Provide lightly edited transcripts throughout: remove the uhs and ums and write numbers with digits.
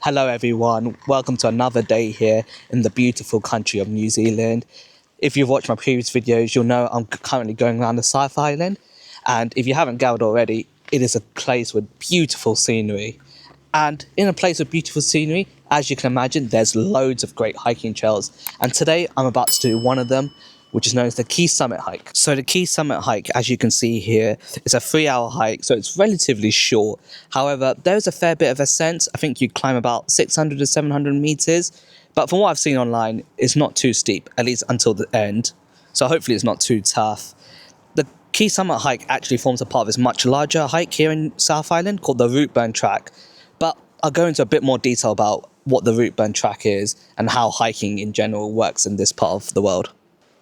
Hello everyone, welcome to another day here in the beautiful country of New Zealand. If you've watched my previous videos, you'll know I'm currently going around the South Island, and if you haven't gathered already, it is a place with beautiful scenery. And in a place with beautiful scenery, as you can imagine, there's loads of great hiking trails, and today I'm about to do one of them, which is known as the Key Summit hike. So the Key Summit hike, as you can see here, is a 3-hour hike, so it's relatively short. However, there's a fair bit of ascent. I think you climb about 600 to 700 meters, but from what I've seen online, it's not too steep, at least until the end. So hopefully it's not too tough. The Key Summit hike actually forms a part of this much larger hike here in South Island called the Routeburn Track. But I'll go into a bit more detail about what the Routeburn Track is and how hiking in general works in this part of the world.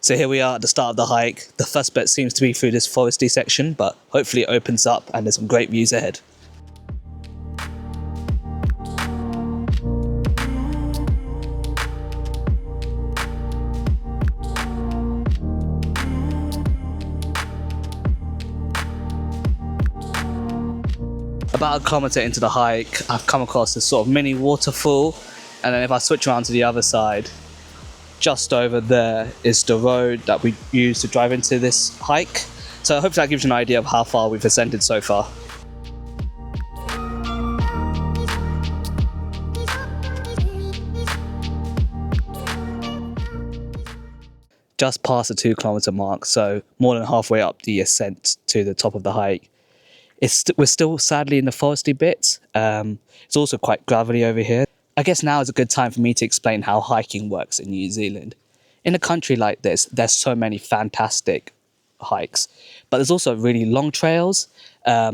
So here we are at the start of the hike. The first bit seems to be through this foresty section, but hopefully it opens up and there's some great views ahead. About a kilometre into the hike, I've come across this sort of mini waterfall, and then if I switch around to the other side, just over there is the road that we use to drive into this hike. So hopefully that gives you an idea of how far we've ascended so far. Just past the 2 kilometre mark, so more than halfway up the ascent to the top of the hike. We're still sadly in the foresty bits. It's also quite gravelly over here. I guess now is a good time for me to explain how hiking works in New Zealand. In a country like this, there's so many fantastic hikes, but there's also really long trails.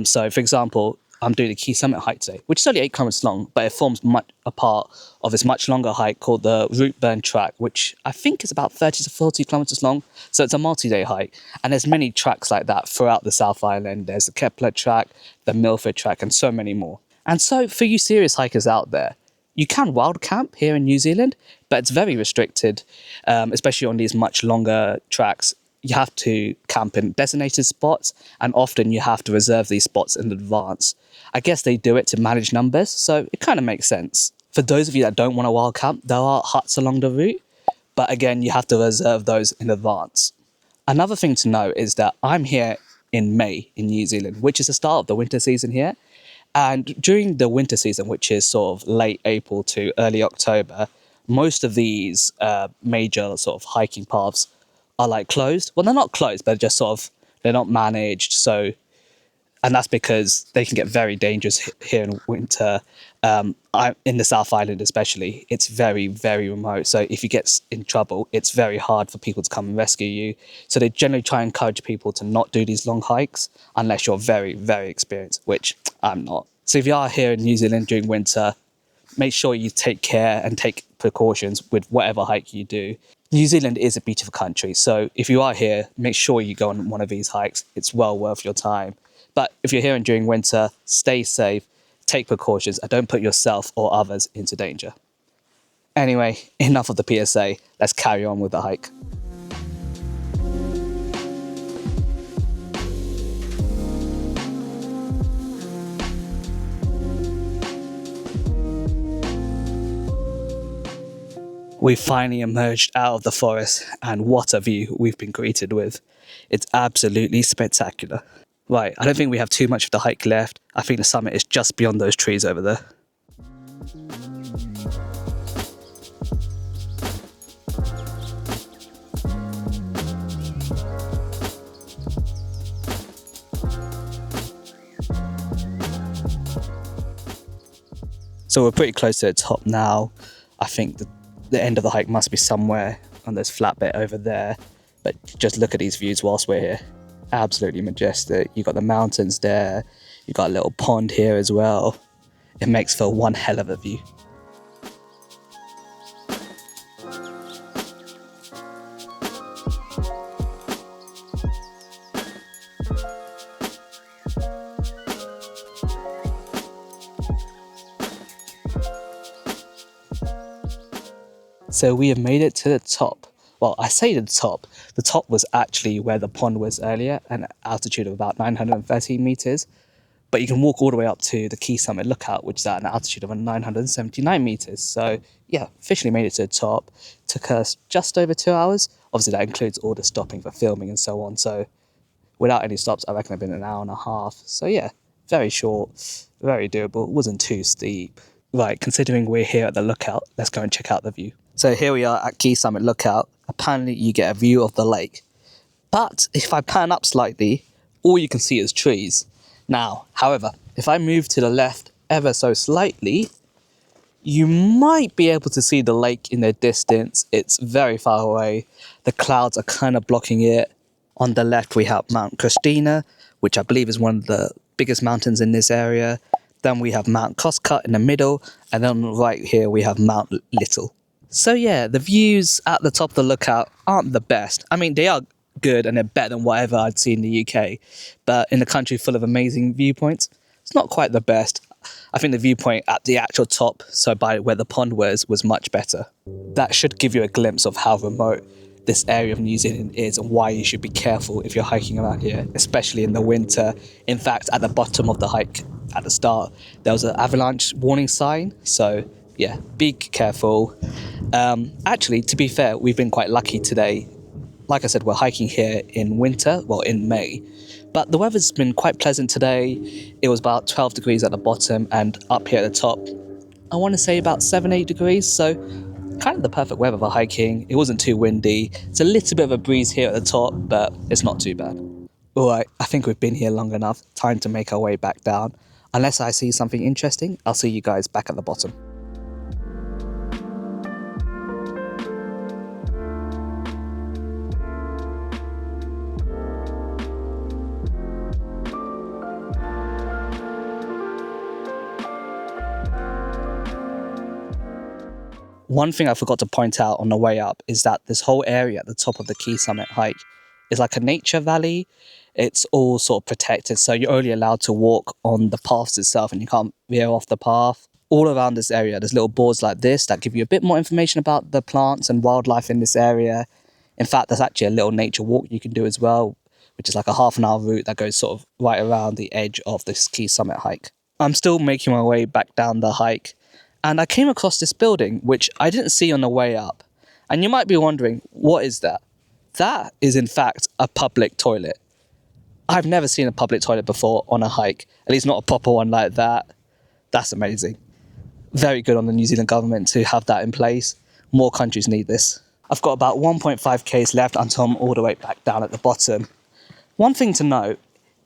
So for example, I'm doing the Key Summit hike today, which is only 8 kilometers long, but it forms a part of this much longer hike called the Routeburn Track, which I think is about 30 to 40 kilometers long. So it's a multi-day hike. And there's many tracks like that throughout the South Island. There's the Kepler Track, the Milford Track, and so many more. And so for you serious hikers out there, you can wild camp here in New Zealand, but it's very restricted, especially on these much longer tracks. You have to camp in designated spots, and often you have to reserve these spots in advance. I guess they do it to manage numbers, so it kind of makes sense. For those of you that don't want to wild camp, there are huts along the route, but again, you have to reserve those in advance. Another thing to know is that I'm here in May in New Zealand, which is the start of the winter season here. And during the winter season, which is sort of late April to early October, most of these major sort of hiking paths are like closed. Well, they're not closed, but just sort of, they're not managed. So, and that's because they can get very dangerous here in winter. In the South Island especially, it's very, very remote. So if you get in trouble, it's very hard for people to come and rescue you. So they generally try and encourage people to not do these long hikes unless you're very, very experienced, which I'm not. So if you are here in New Zealand during winter, make sure you take care and take precautions with whatever hike you do. New Zealand is a beautiful country, so if you are here, make sure you go on one of these hikes. It's well worth your time. But if you're here during winter, stay safe, take precautions, and don't put yourself or others into danger. Anyway, enough of the PSA. Let's carry on with the hike. We finally emerged out of the forest, and what a view we've been greeted with. It's absolutely spectacular. Right, I don't think we have too much of the hike left. I think the summit is just beyond those trees over there. So we're pretty close to the top now. I think the end of the hike must be somewhere on this flat bit over there. But just look at these views whilst we're here. Absolutely majestic. You've got the mountains there. You've got a little pond here as well. It makes for one hell of a view. So we have made it to the top. Well, I say the top. The top was actually where the pond was earlier, at an altitude of about 930 meters. But you can walk all the way up to the Key Summit Lookout, which is at an altitude of 979 meters. So yeah, officially made it to the top. Took us just over 2 hours. Obviously that includes all the stopping for filming and so on. So without any stops, I reckon it'd been an hour and a half. So yeah, very short, very doable. It wasn't too steep. Right, considering we're here at the lookout, let's go and check out the view. So here we are at Key Summit Lookout. Apparently you get a view of the lake. But if I pan up slightly, all you can see is trees. Now, however, if I move to the left ever so slightly, you might be able to see the lake in the distance. It's very far away. The clouds are kind of blocking it. On the left, we have Mount Christina, which I believe is one of the biggest mountains in this area. Then we have Mount Coscut in the middle. And then right here, we have Mount Little. So yeah, the views at the top of the lookout aren't the best. I mean, they are good and they're better than whatever I'd see in the UK. But in a country full of amazing viewpoints, it's not quite the best. I think the viewpoint at the actual top, so by where the pond was much better. That should give you a glimpse of how remote this area of New Zealand is and why you should be careful if you're hiking around here, especially in the winter. In fact, at the bottom of the hike at the start, there was an avalanche warning sign. So yeah, be careful. Actually, to be fair, we've been quite lucky today. Like I said, we're hiking here in winter, well, in May. But the weather's been quite pleasant today. It was about 12 degrees at the bottom and up here at the top, I want to say about 7-8 degrees. So kind of the perfect weather for hiking. It wasn't too windy. It's a little bit of a breeze here at the top, but it's not too bad. All right, I think we've been here long enough. Time to make our way back down. Unless I see something interesting, I'll see you guys back at the bottom. One thing I forgot to point out on the way up is that this whole area at the top of the Key Summit hike is like a nature valley. It's all sort of protected, so you're only allowed to walk on the paths itself and you can't veer off the path. All around this area, there's little boards like this that give you a bit more information about the plants and wildlife in this area. In fact, there's actually a little nature walk you can do as well, which is like a half-an-hour route that goes sort of right around the edge of this Key Summit hike. I'm still making my way back down the hike, and I came across this building, which I didn't see on the way up. And you might be wondering, what is that? That is, in fact, a public toilet. I've never seen a public toilet before on a hike, at least not a proper one like that. That's amazing. Very good on the New Zealand government to have that in place. More countries need this. I've got about 1.5 k's left until I'm all the way back down at the bottom. One thing to note,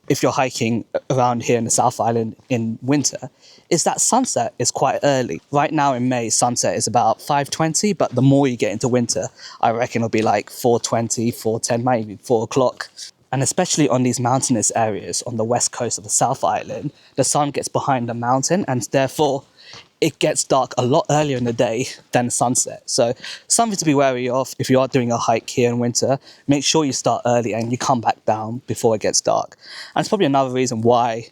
if you're hiking around here in the South Island in winter, is that sunset is quite early. Right now in May, sunset is about 5:20, but the more you get into winter, I reckon it'll be like 4:20, 4:10, maybe 4 o'clock. And especially on these mountainous areas on the west coast of the South Island, the sun gets behind the mountain and therefore it gets dark a lot earlier in the day than sunset. So something to be wary of if you are doing a hike here in winter. Make sure you start early and you come back down before it gets dark. And it's probably another reason why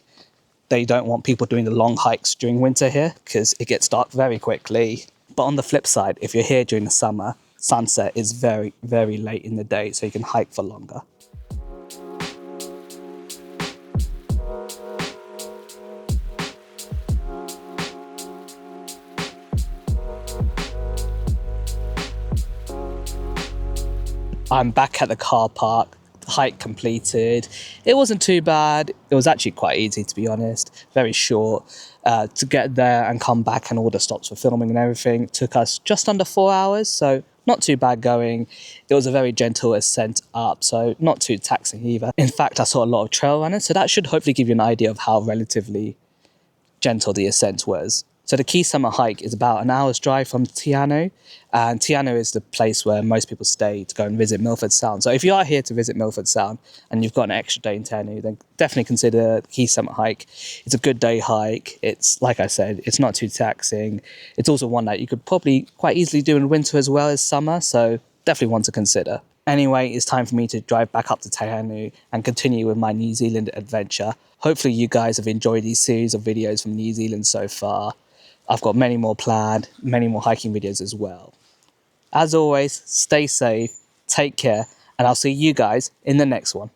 they don't want people doing the long hikes during winter here, because it gets dark very quickly. But on the flip side, if you're here during the summer, sunset is very, very late in the day, so you can hike for longer. I'm back at the car park, hike completed. It wasn't too bad. It was actually quite easy, to be honest. Very short. To get there and come back and all the stops for filming and everything took us just under 4 hours, so not too bad going. It was a very gentle ascent up, so not too taxing either. In fact, I saw a lot of trail runners, so that should hopefully give you an idea of how relatively gentle the ascent was. So the Key Summit hike is about an hour's drive from Te Anau, and Te Anau is the place where most people stay to go and visit Milford Sound. So if you are here to visit Milford Sound and you've got an extra day in Te Anau, then definitely consider the Key Summit hike. It's a good day hike. It's, like I said, it's not too taxing. It's also one that you could probably quite easily do in winter as well as summer, so definitely one to consider. Anyway, it's time for me to drive back up to Te Anau and continue with my New Zealand adventure. Hopefully you guys have enjoyed these series of videos from New Zealand so far. I've got many more planned, many more hiking videos as well. As always, stay safe, take care, and I'll see you guys in the next one.